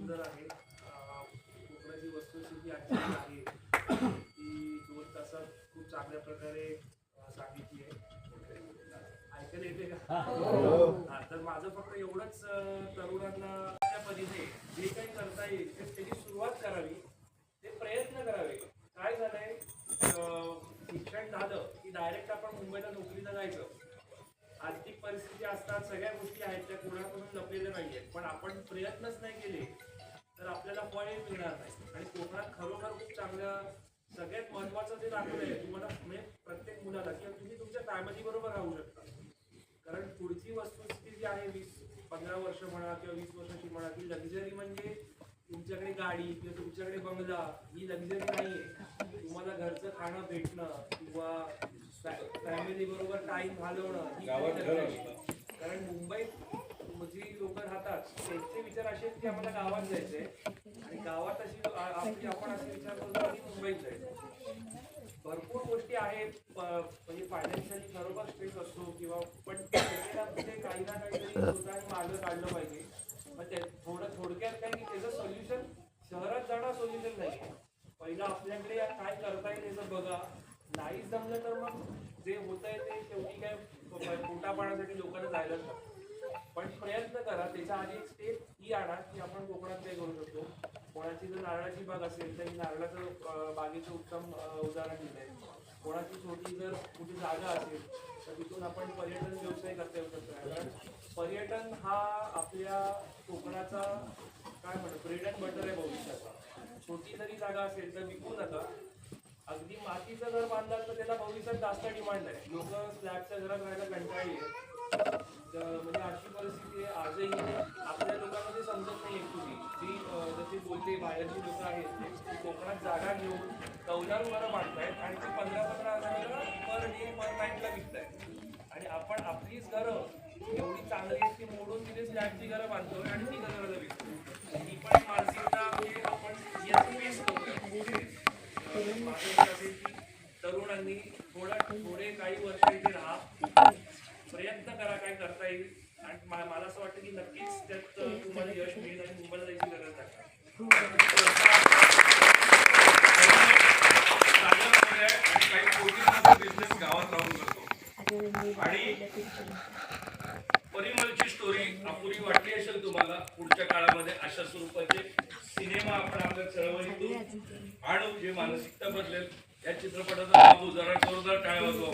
सुंदर आहे. कोकणाची वस्तुस्थिती आजची आहे ती 2 तासात खूप चांगल्या प्रकारे सांगितली आहे. ऐकायला येते का? हा, तर माझं फक्त एवढंच तरुणांना त्या परीने जे काही करता येईल त्याची सुरुवात करावी, ते प्रयत्न करावे. काय झालंय, शिक्षण झालं की डायरेक्ट आपण मुंबईला नोकरीला जायचं. आर्थिक परिस्थिती असतात, सगळ्या गोष्टी आहेत त्या कोणाकडून लपलेल्या नाहीयेत, पण आपण प्रयत्नच नाही केले तर आपल्याला फळ मिळणार नाही. आणि कोकणात खरोखर खूप चांगल्या, सगळ्यात महत्वाचं ते दाखवलंय तुम्हाला, म्हणजे प्रत्येक मुलाला, की तुम्ही तुमच्या फॅमिली बरोबर राहू शकता. कारण पुढची वस्तुस्थिती जी आहे 20-15 वर्ष म्हणा किंवा 20 वर्षाची म्हणा, की लक्झरी म्हणजे तुमच्याकडे गाडी किंवा तुमच्याकडे बंगला ही लक्झरी नाहीये. तुम्हाला घरचं खाणं भेटणं किंवा फॅमिली बरोबर टाइम घालवणं ही लक्झरी. कारण मुंबईत जी लोक राहतात त्यांचे विचार असे आहेत की आम्हाला गावात जायचंय, आणि गावात अशी आपण असे विचार करतो की मुंबईत जायचं. भरपूर गोष्टी आहेत, म्हणजे फायनान्शियली खरोखर स्ट्रेस असतो किंवा, पण काही ना काहीतरी स्वतःने मार्ग काढलं पाहिजे. मग ते थोडक्यात काय की त्याचं सोल्युशन शहरात जाणं सोल्युशन नाही. पहिलं आपल्याकडे काय करता येईल त्याचं बघा. नाहीच जमलं तर मग जे होत आहे ते शेवटी काय पोटापाण्यासाठी लोकांना जायलाच लागतं. पण प्रयत्न करा. त्याच्या आधी एक स्टेप ही आणा की आपण कोकणात काय करू शकतो. कोणाची जर नारळाची बाग असेल तर नारळाचं बागेचं उत्तम उदाहरण दिलं आहे. कोणाची छोटी जर कुठे जागा असेल तर तिथून आपण पर्यटन व्यवसाय करता येऊ शकतो. कारण पर्यटन हा आपल्या कोकणाचा काय म्हणतो ब्रेड अँड बटर आहे भविष्याचा. छोटी जरी जागा असेल तर विकू नका. अगदी मातीचं घर बांधलं तर त्याला भविष्यात जास्त डिमांड आहे. लोक स्लॅबच्या घरात राहायला कंटाळली आहे. म्हणजे अशी परिस्थिती आहे आजही. आपल्या लोकांमध्ये समजत नाही ऍक्च्युली, जी जसे बोलते बाहेरची लोक आहेत ते कोकणात जागा घेऊन कौलारू घरं बांधतायत आणि ते 15-15 हजाराला पर नाईटला विकतायत. आणि आपण आपलीच घरं एवढी चांगली आहेत की मोडून तिथे स्लॅबची घरं बांधतोय आणि ती घरं विकतोय. ही पण मानसिकता म्हणजे आपण याच फेस करतोय. माझं असेल की तरुणांनी थोडे काही वर्ष इथे राहा, प्रयत्न करा काय करता येईल, आणि मला असं वाटतं की नक्कीच त्यात तुम्हाला यश मिळेल आणि मुंबईला जायची गरज नाही. आणि काही कोटींचा बिझनेस गावात राहून करतो. आणि परिमलची स्टोरी अपुरी वाटली असेल तुम्हाला. पुढच्या काळामध्ये अशा स्वरूपाचे सिनेमा आपण आपल्या चळवळीतून आणू जे मानसिकता बदलेल. या चित्रपटाचा बाबू जरा जोरदार टाळ्या वाजवा.